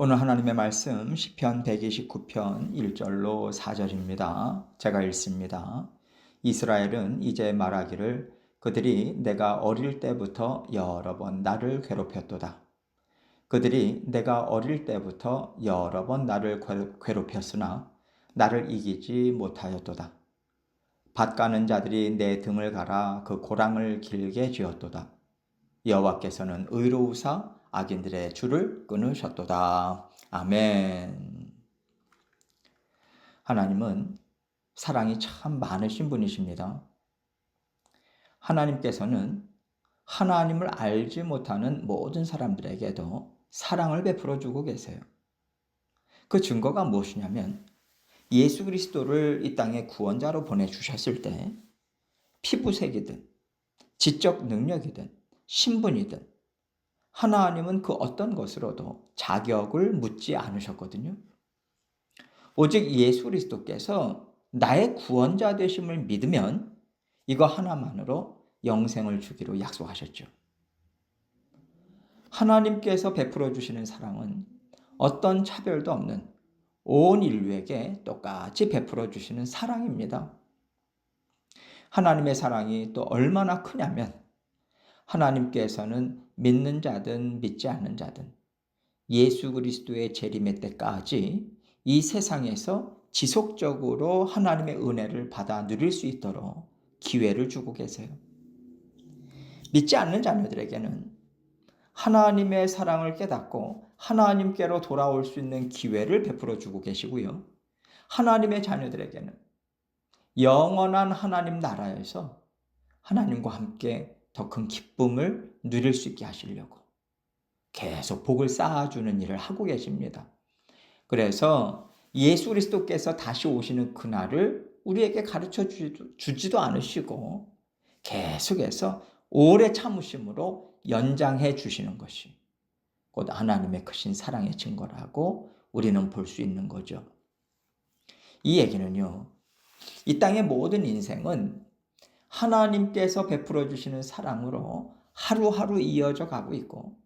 오늘 하나님의 말씀 시편 129편 1절로 4절입니다. 제가 읽습니다. 이스라엘은 이제 말하기를 그들이 내가 어릴 때부터 여러 번 나를 괴롭혔도다. 그들이 내가 어릴 때부터 여러 번 나를 괴롭혔으나 나를 이기지 못하였도다. 밭 가는 자들이 내 등을 갈아 그 고랑을 길게 지었도다. 여호와께서는 의로우사 악인들의 줄을 끊으셨도다. 아멘. 하나님은 사랑이 참 많으신 분이십니다. 하나님께서는 하나님을 알지 못하는 모든 사람들에게도 사랑을 베풀어 주고 계세요. 그 증거가 무엇이냐면 예수 그리스도를 이 땅에 구원자로 보내주셨을 때 피부색이든 지적 능력이든 신분이든 하나님은 그 어떤 것으로도 자격을 묻지 않으셨거든요. 오직 예수 그리스도께서 나의 구원자 되심을 믿으면 이거 하나만으로 영생을 주기로 약속하셨죠. 하나님께서 베풀어 주시는 사랑은 어떤 차별도 없는 온 인류에게 똑같이 베풀어 주시는 사랑입니다. 하나님의 사랑이 또 얼마나 크냐면 하나님께서는 믿는 자든 믿지 않는 자든 예수 그리스도의 재림의 때까지 이 세상에서 지속적으로 하나님의 은혜를 받아 누릴 수 있도록 기회를 주고 계세요. 믿지 않는 자녀들에게는 하나님의 사랑을 깨닫고 하나님께로 돌아올 수 있는 기회를 베풀어 주고 계시고요. 하나님의 자녀들에게는 영원한 하나님 나라에서 하나님과 함께 더 큰 기쁨을 누릴 수 있게 하시려고 계속 복을 쌓아주는 일을 하고 계십니다. 그래서 예수 그리스도께서 다시 오시는 그날을 우리에게 가르쳐 주지도 않으시고 계속해서 오래 참으심으로 연장해 주시는 것이 곧 하나님의 크신 사랑의 증거라고 우리는 볼 수 있는 거죠. 이 얘기는요, 이 땅의 모든 인생은 하나님께서 베풀어 주시는 사랑으로 하루하루 이어져 가고 있고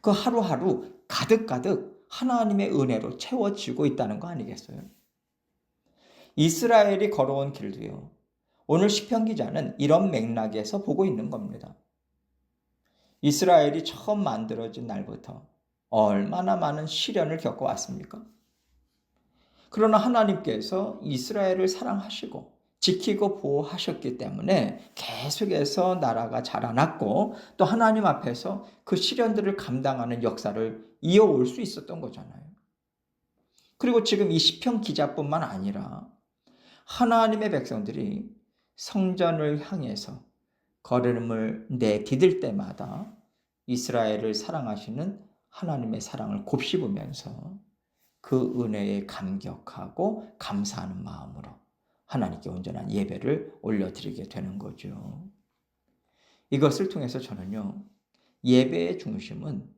그 하루하루 가득가득 하나님의 은혜로 채워지고 있다는 거 아니겠어요? 이스라엘이 걸어온 길도요. 오늘 시편 기자는 이런 맥락에서 보고 있는 겁니다. 이스라엘이 처음 만들어진 날부터 얼마나 많은 시련을 겪어왔습니까? 그러나 하나님께서 이스라엘을 사랑하시고 지키고 보호하셨기 때문에 계속해서 나라가 자라났고 또 하나님 앞에서 그 시련들을 감당하는 역사를 이어올 수 있었던 거잖아요. 그리고 지금 이 시편 기자뿐만 아니라 하나님의 백성들이 성전을 향해서 걸음을 내디딜 때마다 이스라엘을 사랑하시는 하나님의 사랑을 곱씹으면서 그 은혜에 감격하고 감사하는 마음으로 하나님께 온전한 예배를 올려드리게 되는 거죠. 이것을 통해서 저는요, 예배의 중심은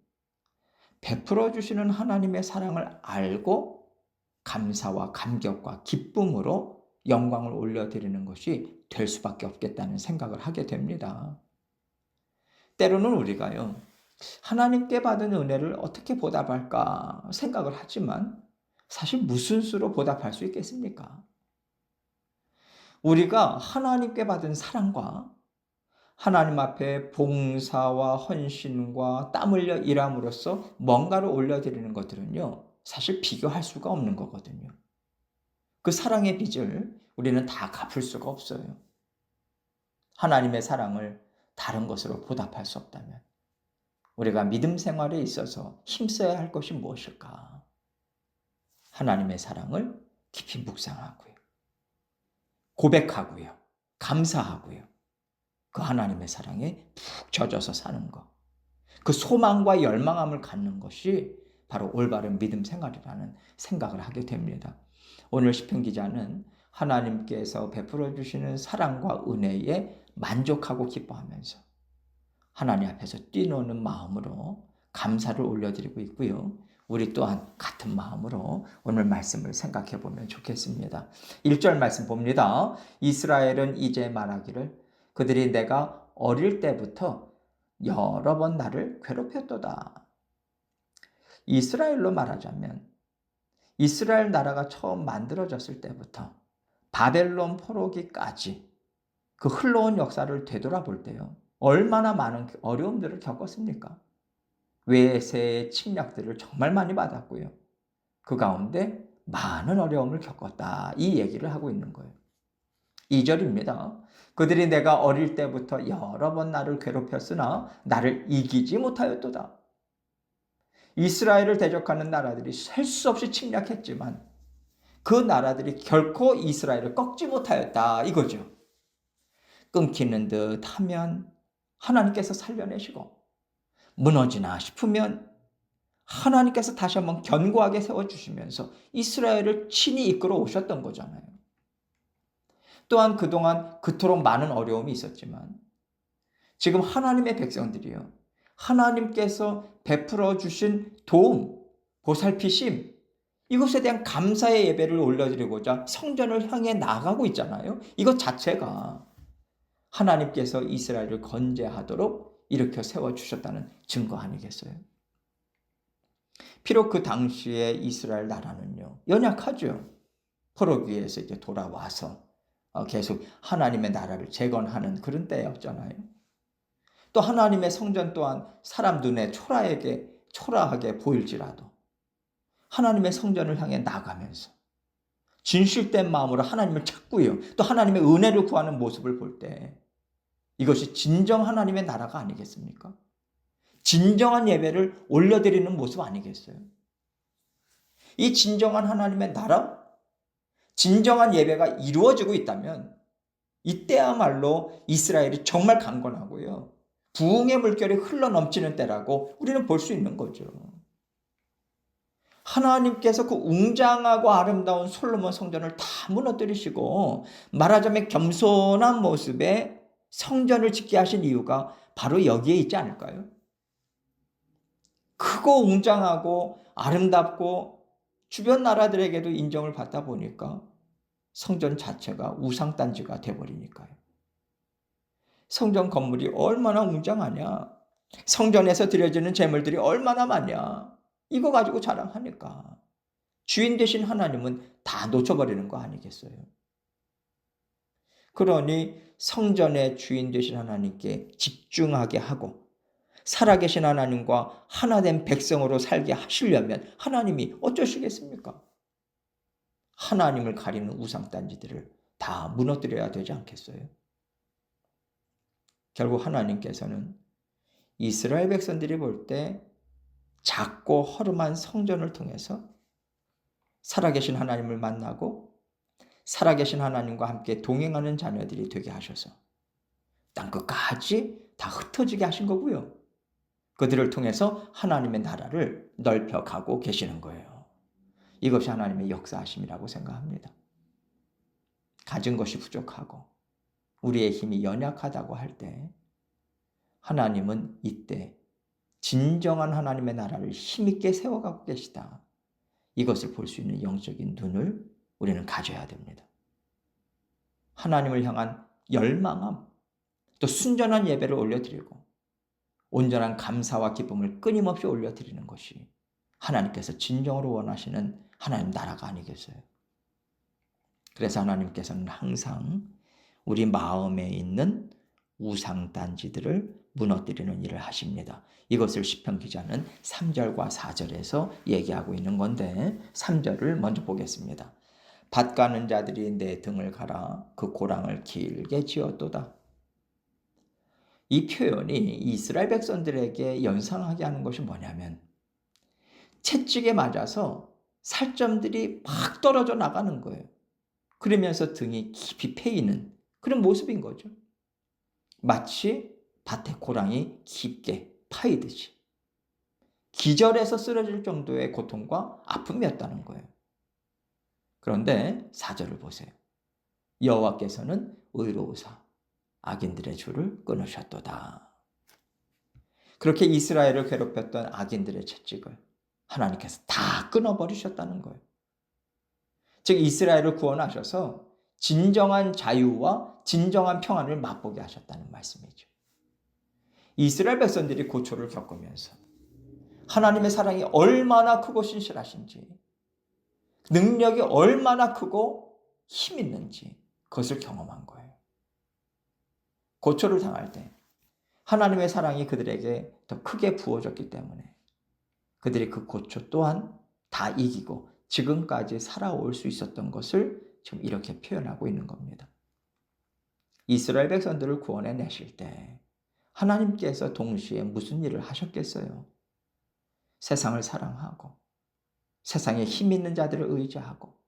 베풀어 주시는 하나님의 사랑을 알고 감사와 감격과 기쁨으로 영광을 올려드리는 것이 될 수밖에 없겠다는 생각을 하게 됩니다. 때로는 우리가요, 하나님께 받은 은혜를 어떻게 보답할까 생각을 하지만 사실 무슨 수로 보답할 수 있겠습니까? 우리가 하나님께 받은 사랑과 하나님 앞에 봉사와 헌신과 땀 흘려 일함으로써 뭔가를 올려드리는 것들은요, 사실 비교할 수가 없는 거거든요. 그 사랑의 빚을 우리는 다 갚을 수가 없어요. 하나님의 사랑을 다른 것으로 보답할 수 없다면 우리가 믿음 생활에 있어서 힘써야 할 것이 무엇일까? 하나님의 사랑을 깊이 묵상하고요. 고백하고요. 감사하고요. 그 하나님의 사랑에 푹 젖어서 사는 것. 그 소망과 열망함을 갖는 것이 바로 올바른 믿음 생활이라는 생각을 하게 됩니다. 오늘 시편 기자는 하나님께서 베풀어 주시는 사랑과 은혜에 만족하고 기뻐하면서 하나님 앞에서 뛰노는 마음으로 감사를 올려드리고 있고요. 우리 또한 같은 마음으로 오늘 말씀을 생각해 보면 좋겠습니다. 1절 말씀 봅니다. 이스라엘은 이제 말하기를 그들이 내가 어릴 때부터 여러 번 나를 괴롭혔도다. 이스라엘로 말하자면 이스라엘 나라가 처음 만들어졌을 때부터 바벨론 포로기까지 그 흘러온 역사를 되돌아볼 때요. 얼마나 많은 어려움들을 겪었습니까? 외세의 침략들을 정말 많이 받았고요. 그 가운데 많은 어려움을 겪었다. 이 얘기를 하고 있는 거예요. 2절입니다. 그들이 내가 어릴 때부터 여러 번 나를 괴롭혔으나 나를 이기지 못하였도다. 이스라엘을 대적하는 나라들이 셀 수 없이 침략했지만 그 나라들이 결코 이스라엘을 꺾지 못하였다. 이거죠. 끊기는 듯 하면 하나님께서 살려내시고 무너지나 싶으면 하나님께서 다시 한번 견고하게 세워주시면서 이스라엘을 친히 이끌어 오셨던 거잖아요. 또한 그동안 그토록 많은 어려움이 있었지만 지금 하나님의 백성들이요. 하나님께서 베풀어 주신 도움, 보살피심, 이것에 대한 감사의 예배를 올려드리고자 성전을 향해 나가고 있잖아요. 이것 자체가 하나님께서 이스라엘을 건재하도록 일으켜 세워주셨다는 증거 아니겠어요? 비록 그 당시에 이스라엘 나라는요, 연약하죠. 포로기에서 이제 돌아와서 계속 하나님의 나라를 재건하는 그런 때였잖아요. 또 하나님의 성전 또한 사람 눈에 초라하게 보일지라도 하나님의 성전을 향해 나가면서 진실된 마음으로 하나님을 찾고요. 또 하나님의 은혜를 구하는 모습을 볼 때 이것이 진정 하나님의 나라가 아니겠습니까? 진정한 예배를 올려드리는 모습 아니겠어요? 이 진정한 하나님의 나라, 진정한 예배가 이루어지고 있다면 이때야말로 이스라엘이 정말 강건하고요. 부흥의 물결이 흘러넘치는 때라고 우리는 볼 수 있는 거죠. 하나님께서 그 웅장하고 아름다운 솔로몬 성전을 다 무너뜨리시고 말하자면 겸손한 모습의 성전을 짓게 하신 이유가 바로 여기에 있지 않을까요? 크고 웅장하고 아름답고 주변 나라들에게도 인정을 받다 보니까 성전 자체가 우상단지가 돼버리니까요. 성전 건물이 얼마나 웅장하냐, 성전에서 드려지는 제물들이 얼마나 많냐, 이거 가지고 자랑하니까 주인 되신 하나님은 다 놓쳐버리는 거 아니겠어요? 그러니 성전의 주인 되신 하나님께 집중하게 하고 살아계신 하나님과 하나된 백성으로 살게 하시려면 하나님이 어쩌시겠습니까? 하나님을 가리는 우상단지들을 다 무너뜨려야 되지 않겠어요? 결국 하나님께서는 이스라엘 백성들이 볼 때 작고 허름한 성전을 통해서 살아계신 하나님을 만나고 살아계신 하나님과 함께 동행하는 자녀들이 되게 하셔서 땅끝까지 다 흩어지게 하신 거고요. 그들을 통해서 하나님의 나라를 넓혀가고 계시는 거예요. 이것이 하나님의 역사하심이라고 생각합니다. 가진 것이 부족하고 우리의 힘이 연약하다고 할 때 하나님은 이때 진정한 하나님의 나라를 힘있게 세워가고 계시다. 이것을 볼 수 있는 영적인 눈을 우리는 가져야 됩니다. 하나님을 향한 열망함, 또 순전한 예배를 올려드리고 온전한 감사와 기쁨을 끊임없이 올려드리는 것이 하나님께서 진정으로 원하시는 하나님 나라가 아니겠어요? 그래서 하나님께서는 항상 우리 마음에 있는 우상단지들을 무너뜨리는 일을 하십니다. 이것을 시편 기자는 3절과 4절에서 얘기하고 있는 건데 3절을 먼저 보겠습니다. 밭 가는 자들이 내 등을 갈아 그 고랑을 길게 지었도다. 이 표현이 이스라엘 백성들에게 연상하게 하는 것이 뭐냐면 채찍에 맞아서 살점들이 막 떨어져 나가는 거예요. 그러면서 등이 깊이 패이는 그런 모습인 거죠. 마치 밭에 고랑이 깊게 파이듯이 기절해서 쓰러질 정도의 고통과 아픔이었다는 거예요. 그런데 4절을 보세요. 여호와께서는 의로우사 악인들의 줄을 끊으셨도다. 그렇게 이스라엘을 괴롭혔던 악인들의 채찍을 하나님께서 다 끊어버리셨다는 거예요. 즉 이스라엘을 구원하셔서 진정한 자유와 진정한 평안을 맛보게 하셨다는 말씀이죠. 이스라엘 백성들이 고초를 겪으면서 하나님의 사랑이 얼마나 크고 신실하신지, 능력이 얼마나 크고 힘 있는지 그것을 경험한 거예요. 고초를 당할 때 하나님의 사랑이 그들에게 더 크게 부어졌기 때문에 그들이 그 고초 또한 다 이기고 지금까지 살아올 수 있었던 것을 지금 이렇게 표현하고 있는 겁니다. 이스라엘 백성들을 구원해 내실 때 하나님께서 동시에 무슨 일을 하셨겠어요? 세상을 사랑하고 세상에 힘 있는 자들을 의지하고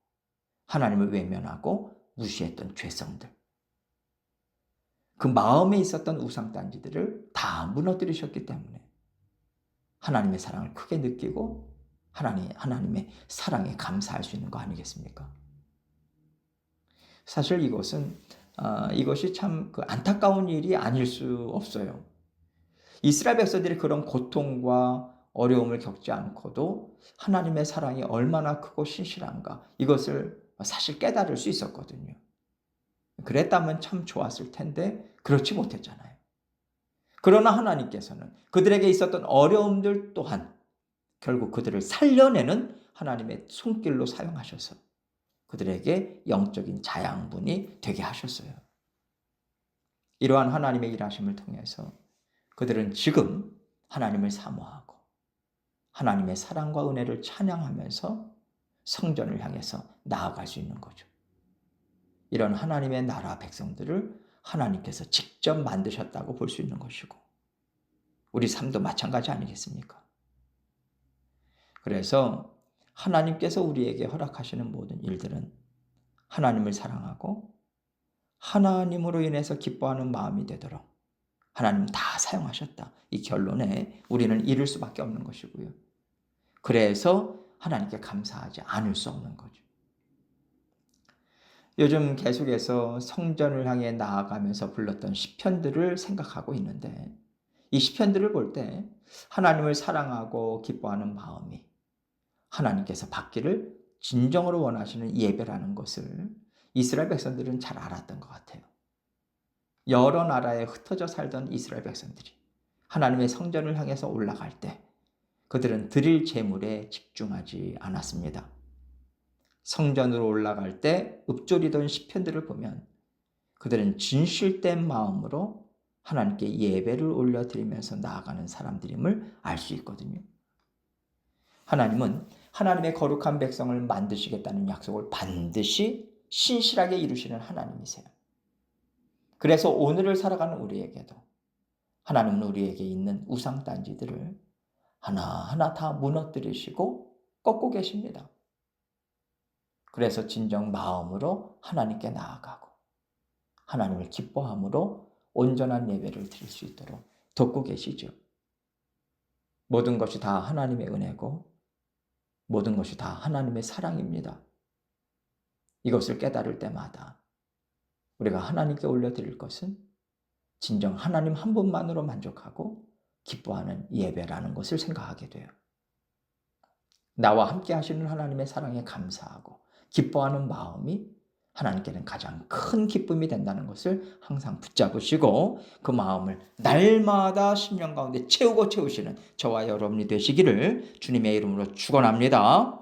하나님을 외면하고 무시했던 죄성들, 그 마음에 있었던 우상단지들을 다 무너뜨리셨기 때문에 하나님의 사랑을 크게 느끼고 하나님의 사랑에 감사할 수 있는 거 아니겠습니까? 사실 이것이 참 안타까운 일이 아닐 수 없어요. 이스라엘 백성들이 그런 고통과 어려움을 겪지 않고도 하나님의 사랑이 얼마나 크고 신실한가 이것을 사실 깨달을 수 있었거든요. 그랬다면 참 좋았을 텐데 그렇지 못했잖아요. 그러나 하나님께서는 그들에게 있었던 어려움들 또한 결국 그들을 살려내는 하나님의 손길로 사용하셔서 그들에게 영적인 자양분이 되게 하셨어요. 이러한 하나님의 일하심을 통해서 그들은 지금 하나님을 사모하고 하나님의 사랑과 은혜를 찬양하면서 성전을 향해서 나아갈 수 있는 거죠. 이런 하나님의 나라 백성들을 하나님께서 직접 만드셨다고 볼 수 있는 것이고 우리 삶도 마찬가지 아니겠습니까? 그래서 하나님께서 우리에게 허락하시는 모든 일들은 하나님을 사랑하고 하나님으로 인해서 기뻐하는 마음이 되도록 하나님 다 사용하셨다. 이 결론에 우리는 이를 수밖에 없는 것이고요. 그래서 하나님께 감사하지 않을 수 없는 거죠. 요즘 계속해서 성전을 향해 나아가면서 불렀던 시편들을 생각하고 있는데 이 시편들을 볼 때 하나님을 사랑하고 기뻐하는 마음이 하나님께서 받기를 진정으로 원하시는 예배라는 것을 이스라엘 백성들은 잘 알았던 것 같아요. 여러 나라에 흩어져 살던 이스라엘 백성들이 하나님의 성전을 향해서 올라갈 때 그들은 드릴 제물에 집중하지 않았습니다. 성전으로 올라갈 때 읊조리던 시편들을 보면 그들은 진실된 마음으로 하나님께 예배를 올려드리면서 나아가는 사람들임을 알 수 있거든요. 하나님은 하나님의 거룩한 백성을 만드시겠다는 약속을 반드시 신실하게 이루시는 하나님이세요. 그래서 오늘을 살아가는 우리에게도 하나님은 우리에게 있는 우상단지들을 하나하나 다 무너뜨리시고 꺾고 계십니다. 그래서 진정 마음으로 하나님께 나아가고 하나님을 기뻐함으로 온전한 예배를 드릴 수 있도록 돕고 계시죠. 모든 것이 다 하나님의 은혜고 모든 것이 다 하나님의 사랑입니다. 이것을 깨달을 때마다 우리가 하나님께 올려드릴 것은 진정 하나님 한 분만으로 만족하고 기뻐하는 예배라는 것을 생각하게 돼요. 나와 함께 하시는 하나님의 사랑에 감사하고 기뻐하는 마음이 하나님께는 가장 큰 기쁨이 된다는 것을 항상 붙잡으시고 그 마음을 날마다 심령 가운데 채우고 채우시는 저와 여러분이 되시기를 주님의 이름으로 축원합니다.